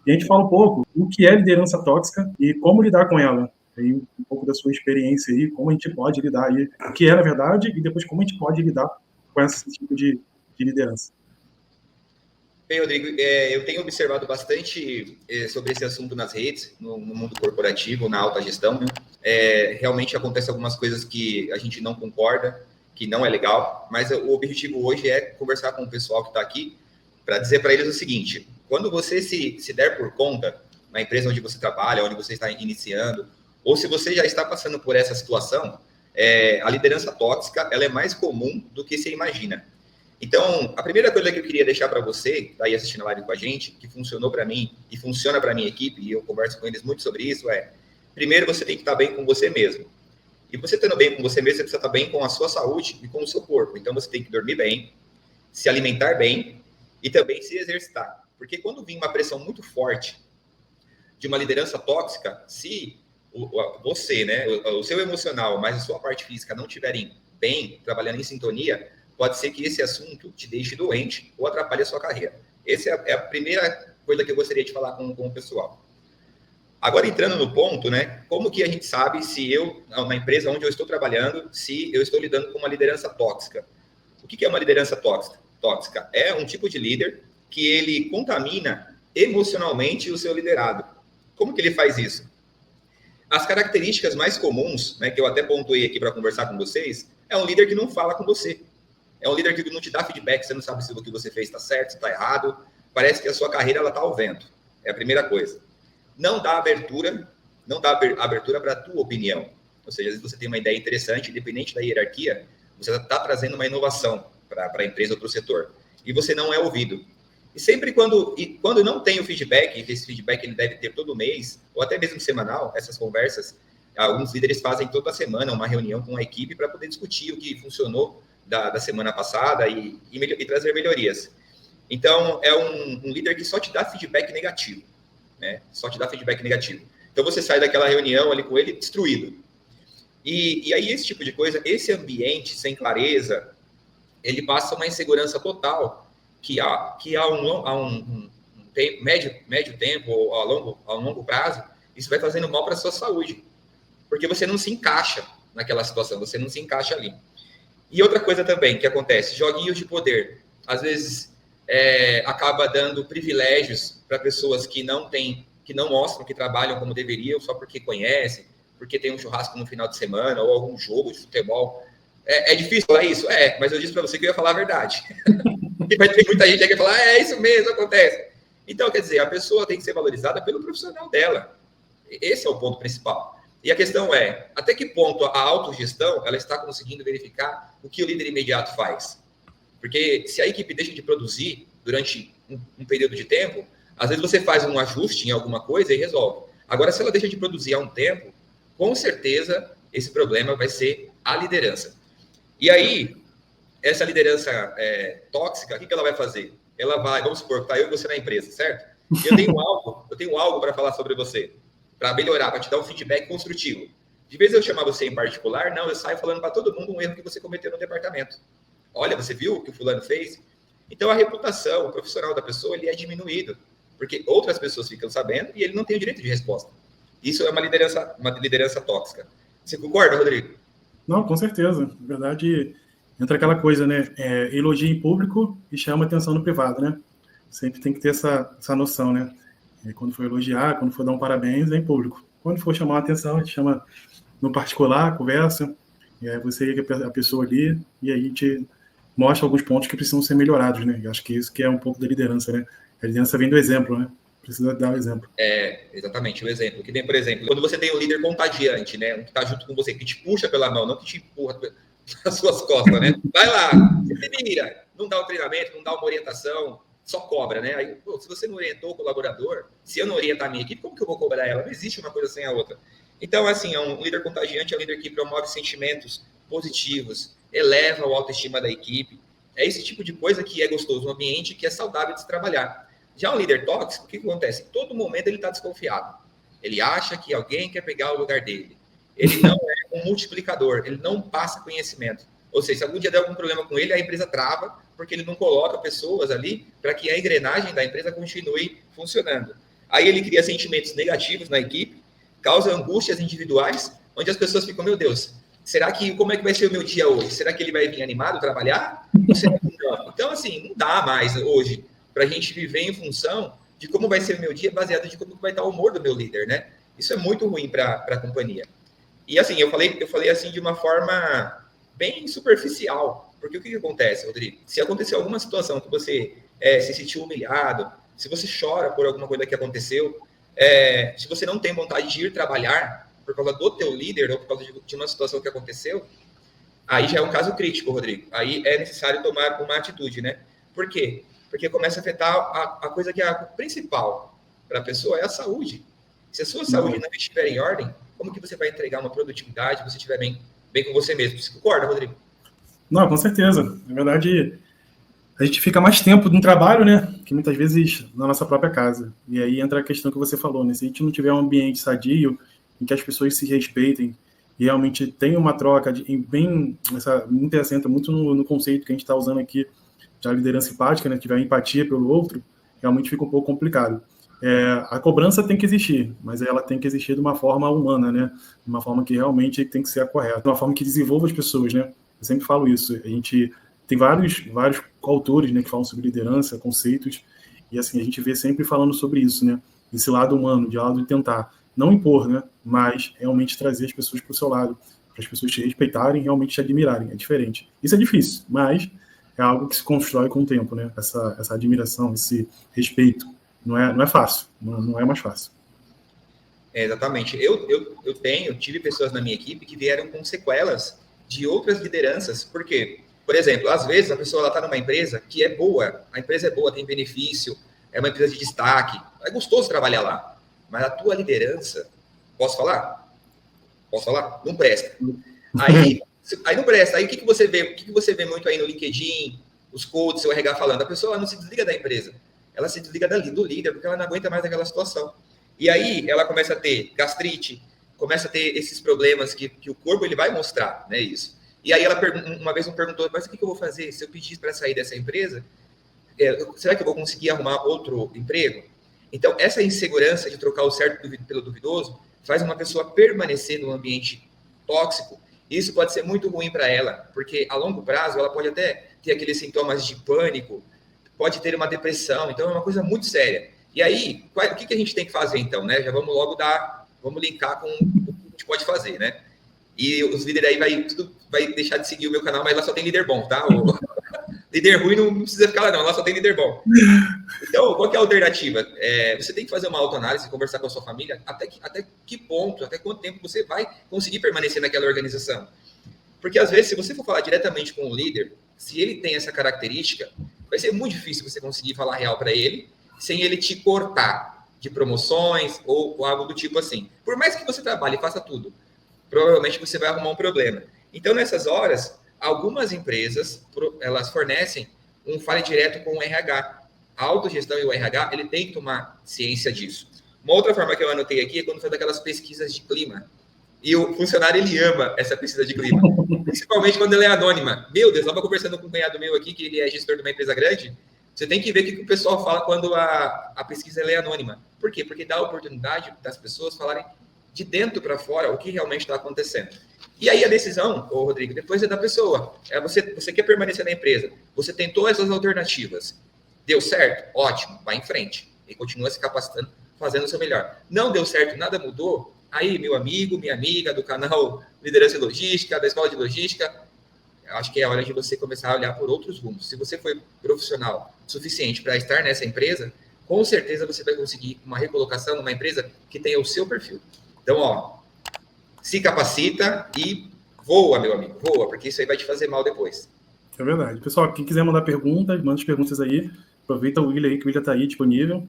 E a gente fala um pouco o que é liderança tóxica e como lidar com ela. Aí, um pouco da sua experiência aí, como a gente pode lidar aí, o que é na verdade, e depois como a gente pode lidar com esse tipo de liderança. Bem, Rodrigo, eu tenho observado bastante sobre esse assunto nas redes, no mundo corporativo, na alta gestão, né? Realmente acontecem algumas coisas que a gente não concorda, que não é legal, mas o objetivo hoje é conversar com o pessoal que está aqui para dizer para eles o seguinte: quando você se der por conta na empresa onde você trabalha, onde você está iniciando, ou se você já está passando por essa situação, a liderança tóxica ela é mais comum do que você imagina. Então, a primeira coisa que eu queria deixar para você, que está aí assistindo a live com a gente, que funcionou para mim e funciona para a minha equipe, e eu converso com eles muito sobre isso, primeiro você tem que estar bem com você mesmo. E você estando bem com você mesmo, você precisa estar bem com a sua saúde e com o seu corpo. Então, você tem que dormir bem, se alimentar bem e também se exercitar. Porque quando vir uma pressão muito forte de uma liderança tóxica, se você, né, o seu emocional, mas a sua parte física não estiverem bem, trabalhando em sintonia, pode ser que esse assunto te deixe doente ou atrapalhe a sua carreira. Essa é a primeira coisa que eu gostaria de falar com o pessoal. Agora, entrando no ponto, né? Como que a gente sabe se eu, na empresa onde eu estou trabalhando, se eu estou lidando com uma liderança tóxica? O que é uma liderança tóxica? Tóxica é um tipo de líder que ele contamina emocionalmente o seu liderado. Como que ele faz isso? As características mais comuns, né, que eu até pontuei aqui para conversar com vocês, é um líder que não fala com você. É um líder que não te dá feedback, você não sabe se o que você fez está certo, se está errado. Parece que a sua carreira está ao vento. É a primeira coisa. Não dá abertura para a tua opinião. Ou seja, às vezes você tem uma ideia interessante, independente da hierarquia, você está trazendo uma inovação para a empresa ou para o setor. E você não é ouvido. E sempre quando não tem o feedback, esse feedback ele deve ter todo mês, ou até mesmo semanal, essas conversas, alguns líderes fazem toda semana uma reunião com a equipe para poder discutir o que funcionou da semana passada e trazer melhorias. Então, é um líder que só te dá feedback negativo, né? Só te dá feedback negativo. Então, você sai daquela reunião ali com ele destruído. E aí, esse tipo de coisa, esse ambiente sem clareza, ele passa uma insegurança total que há um tempo, médio tempo ou a longo prazo, isso vai fazendo mal para a sua saúde. Porque você não se encaixa naquela situação, você não se encaixa ali. E outra coisa também que acontece, joguinhos de poder. Às vezes acaba dando privilégios para pessoas que não mostram que trabalham como deveriam, só porque conhecem, porque tem um churrasco no final de semana, ou algum jogo de futebol. É difícil falar isso? Mas eu disse para você que eu ia falar a verdade. E vai ter muita gente aí que vai falar, é isso mesmo, acontece. Então, quer dizer, a pessoa tem que ser valorizada pelo profissional dela. Esse é o ponto principal. E a questão é, até que ponto a autogestão ela está conseguindo verificar o que o líder imediato faz? Porque se a equipe deixa de produzir durante um período de tempo, às vezes você faz um ajuste em alguma coisa e resolve. Agora, se ela deixa de produzir há um tempo, com certeza esse problema vai ser a liderança. E aí, essa liderança tóxica, o que ela vai fazer? Ela vai, vamos supor, está eu e você na empresa, certo? E eu tenho algo para falar sobre você, para melhorar, para te dar um feedback construtivo. De vez eu chamar você em particular, não, eu saio falando para todo mundo um erro que você cometeu no departamento. Olha, você viu o que o fulano fez? Então, a reputação, o profissional da pessoa, ele é diminuído, porque outras pessoas ficam sabendo e ele não tem o direito de resposta. Isso é uma liderança tóxica. Você concorda, Rodrigo? Não, com certeza. Na verdade, entra aquela coisa, né? Elogia em público e chama atenção no privado, né? Sempre tem que ter essa noção, né? Quando for elogiar, quando for dar um parabéns, é em público. Quando for chamar a atenção, a gente chama no particular, conversa, você e a pessoa ali, e aí a gente mostra alguns pontos que precisam ser melhorados, né? Eu acho que isso que é um pouco da liderança, né? A liderança vem do exemplo, né? Precisa dar o exemplo. Exatamente, o exemplo. Que tem, por exemplo, quando você tem um líder contagiante, né? Um que está junto com você, que te puxa pela mão, não que te empurra nas suas costas, né? Vai lá, você mira, não dá um treinamento, não dá uma orientação, só cobra, né? Aí, se você não orientou o colaborador, se eu não orientar a minha equipe, como que eu vou cobrar ela? Não existe uma coisa sem a outra. Então, assim, um líder contagiante é um líder que promove sentimentos positivos, eleva a autoestima da equipe. É esse tipo de coisa que é gostoso, um ambiente que é saudável de se trabalhar. Já um líder tóxico, o que acontece? Em todo momento ele está desconfiado. Ele acha que alguém quer pegar o lugar dele. Ele não é um multiplicador, ele não passa conhecimento. Ou seja, se algum dia der algum problema com ele, a empresa trava, porque ele não coloca pessoas ali para que a engrenagem da empresa continue funcionando. Aí ele cria sentimentos negativos na equipe, causa angústias individuais, onde as pessoas ficam, meu Deus, será que, como é que vai ser o meu dia hoje? Será que ele vai vir animado trabalhar? Ou será que não? Então, assim, não dá mais hoje para a gente viver em função de como vai ser o meu dia, baseado de como vai estar o humor do meu líder, né? Isso é muito ruim para a companhia. E assim, eu falei assim de uma forma bem superficial, porque o que acontece, Rodrigo? Se acontecer alguma situação que você se sentiu humilhado, se você chora por alguma coisa que aconteceu, se você não tem vontade de ir trabalhar por causa do teu líder ou por causa de uma situação que aconteceu, aí já é um caso crítico, Rodrigo. Aí é necessário tomar uma atitude, né? Por quê? Porque começa a afetar a coisa que é a principal para a pessoa, é a saúde. Se a sua saúde não estiver em ordem, como que você vai entregar uma produtividade se você estiver bem com você mesmo? Você concorda, Rodrigo? Não, com certeza. Na verdade, a gente fica mais tempo no trabalho, né? Que muitas vezes na nossa própria casa. E aí entra a questão que você falou, né? Se a gente não tiver um ambiente sadio, em que as pessoas se respeitem e realmente tem uma troca, muito assenta muito no conceito que a gente está usando aqui de liderança empática, né? Tiver empatia pelo outro, realmente fica um pouco complicado. A cobrança tem que existir, mas ela tem que existir de uma forma humana, né? De uma forma que realmente tem que ser a correta, de uma forma que desenvolva as pessoas, né? Eu sempre falo isso. A gente tem vários autores, né, que falam sobre liderança, conceitos, e assim a gente vê sempre falando sobre isso, né? Esse lado humano, de lado de tentar não impor, né? Mas realmente trazer as pessoas para o seu lado, para as pessoas te respeitarem, realmente te admirarem. É diferente. Isso é difícil, mas é algo que se constrói com o tempo, né? Essa admiração, esse respeito. Não é fácil, não é mais fácil. Exatamente. Eu tive pessoas na minha equipe que vieram com sequelas de outras lideranças. Por quê? Por exemplo, às vezes a pessoa está numa empresa que é boa, a empresa é boa, tem benefício, é uma empresa de destaque, é gostoso trabalhar lá, mas a tua liderança, posso falar? Posso falar? Não presta. Aí não presta. Aí o que você vê? O que você vê muito aí no LinkedIn, os coaches, o RH falando? A pessoa não se desliga da empresa, ela se desliga do líder, porque ela não aguenta mais aquela situação. E aí ela começa a ter gastrite, começa a ter esses problemas que o corpo ele vai mostrar, né? Isso. E aí ela uma vez me perguntou, mas o que eu vou fazer se eu pedir para sair dessa empresa? Será que eu vou conseguir arrumar outro emprego? Então, essa insegurança de trocar o certo pelo duvidoso faz uma pessoa permanecer num ambiente tóxico. E isso pode ser muito ruim para ela, porque a longo prazo ela pode até ter aqueles sintomas de pânico, pode ter uma depressão. Então, é uma coisa muito séria. E aí, o que a gente tem que fazer, então, né? Já vamos logo vamos linkar com o que a gente pode fazer, né? E os líderes aí vai deixar de seguir o meu canal, mas lá só tem líder bom, tá? Líder ruim não precisa ficar lá, não. Lá só tem líder bom. Então, qual que é a alternativa? Você tem que fazer uma autoanálise, conversar com a sua família, até que ponto, até quanto tempo você vai conseguir permanecer naquela organização. Porque, às vezes, se você for falar diretamente com o líder, se ele tem essa característica, vai ser muito difícil você conseguir falar real para ele, sem ele te cortar de promoções ou algo do tipo assim. Por mais que você trabalhe e faça tudo, provavelmente você vai arrumar um problema. Então, nessas horas, algumas empresas, elas fornecem um fale direto com o RH. A autogestão e o RH, ele tem que tomar ciência disso. Uma outra forma que eu anotei aqui é quando faz aquelas pesquisas de clima. E o funcionário, ele ama essa pesquisa de clima. Principalmente quando ela é anônima. Meu Deus, eu estava conversando com um cunhado meu aqui, que ele é gestor de uma empresa grande. Você tem que ver o que o pessoal fala quando a pesquisa é anônima. Por quê? Porque dá a oportunidade das pessoas falarem de dentro para fora o que realmente está acontecendo. E aí a decisão, Rodrigo, depois é da pessoa. Você quer permanecer na empresa. Você tentou essas alternativas. Deu certo? Ótimo, vai em frente. E continua se capacitando, fazendo o seu melhor. Não deu certo, nada mudou? Aí, meu amigo, minha amiga do canal Liderança e Logística, da Escola de Logística, eu acho que é hora de você começar a olhar por outros rumos. Se você foi profissional suficiente para estar nessa empresa, com certeza você vai conseguir uma recolocação numa empresa que tenha o seu perfil. Então, se capacita e voa, meu amigo, voa, porque isso aí vai te fazer mal depois. É verdade. Pessoal, quem quiser mandar perguntas, manda as perguntas aí. Aproveita o William aí, que o William está aí disponível.